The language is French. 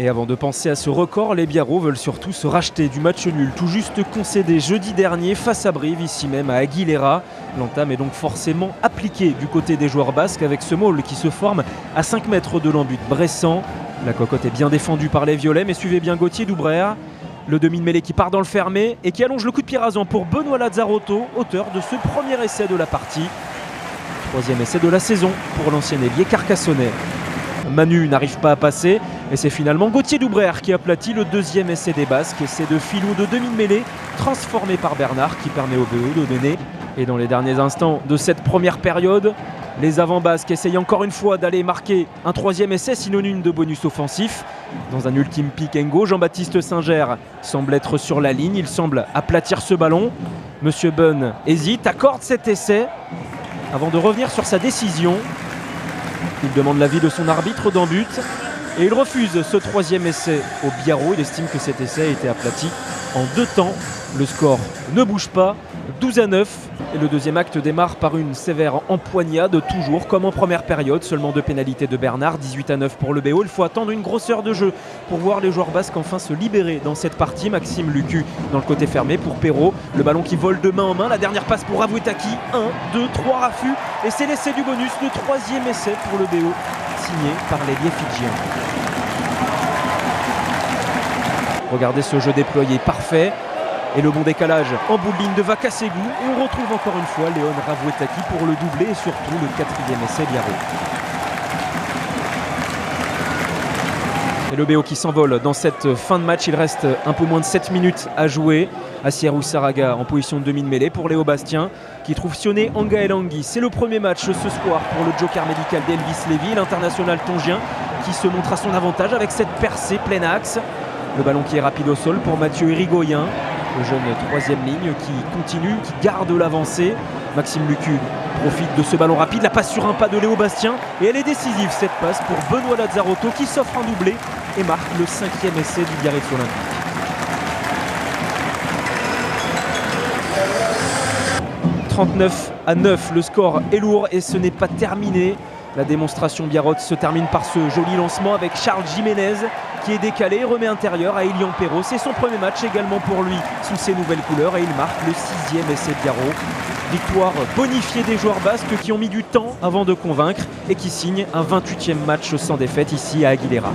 Et avant de penser à ce record, les Biarros veulent surtout se racheter du match nul tout juste concédé jeudi dernier face à Brive, ici même à Aguilera. L'entame est donc forcément appliquée du côté des joueurs basques avec ce maul qui se forme à 5 mètres de l'embut Bressan. La cocotte est bien défendue par les violets, mais suivez bien Gauthier Doubrère. Le demi de mêlée qui part dans le fermé et qui allonge le coup de pied rasant pour Benoît Lazzarotto, auteur de ce premier essai de la partie. Troisième essai de la saison pour l'ancien ailier carcassonnais. Manu n'arrive pas à passer et c'est finalement Gauthier Doubrère qui aplatit le deuxième essai des Basques. Essai de filou de demi de mêlée transformé par Bernard qui permet au BE de donner. Et dans les derniers instants de cette première période, les avants basques essayent encore une fois d'aller marquer un troisième essai synonyme de bonus offensif. Dans un ultime pick and go, Jean-Baptiste Singer semble être sur la ligne, il semble aplatir ce ballon. Monsieur Bunn hésite, accorde cet essai avant de revenir sur sa décision. Il demande l'avis de son arbitre d'en but et il refuse ce troisième essai au Biarros. Il estime que cet essai a été aplati en 2 temps. Le score ne bouge pas, 12-9. Et le deuxième acte démarre par une sévère empoignade, toujours comme en première période. Seulement 2 pénalités de Bernard, 18-9 pour le BO. Il faut attendre une grosseur de jeu pour voir les joueurs basques enfin se libérer dans cette partie. Maxime Lucu dans le côté fermé pour Perrault. Le ballon qui vole de main en main. La dernière passe pour Avouetaki. 1, 2, 3 raffus. Et c'est l'essai du bonus, le troisième essai pour le BO, signé par l'ailier fidjien. Regardez ce jeu déployé parfait. Et le bon décalage en bout de ligne de Vakasegou. Et on retrouve encore une fois Léon Ravouetaki pour le doublé et surtout le 4e essai Biarros. Et le BO qui s'envole dans cette fin de match. Il reste un peu moins de 7 minutes à jouer. Assierou Saraga en position de demi de mêlée pour Léo Bastien qui trouve Sioné Angael Angui. C'est le premier match ce soir pour le joker médical d'Elvis Lévy, l'international tongien qui se montre à son avantage avec cette percée plein axe. Le ballon qui est rapide au sol pour Mathieu Irigoyen. Le jeune troisième ligne qui continue, qui garde l'avancée. Maxime Lucu profite de ce ballon rapide. La passe sur un pas de Léo Bastien. Et elle est décisive cette passe pour Benoît Lazzarotto qui s'offre un doublé et marque le 5e essai du Biarritz Olympique. 39-9, le score est lourd et ce n'est pas terminé. La démonstration biarrote se termine par ce joli lancement avec Charles Jiménez qui est décalé, remet intérieur à Elian Perrault. C'est son premier match également pour lui sous ses nouvelles couleurs et il marque le 6e essai de Biarros. Victoire bonifiée des joueurs basques qui ont mis du temps avant de convaincre et qui signent un 28e match sans défaite ici à Aguilera.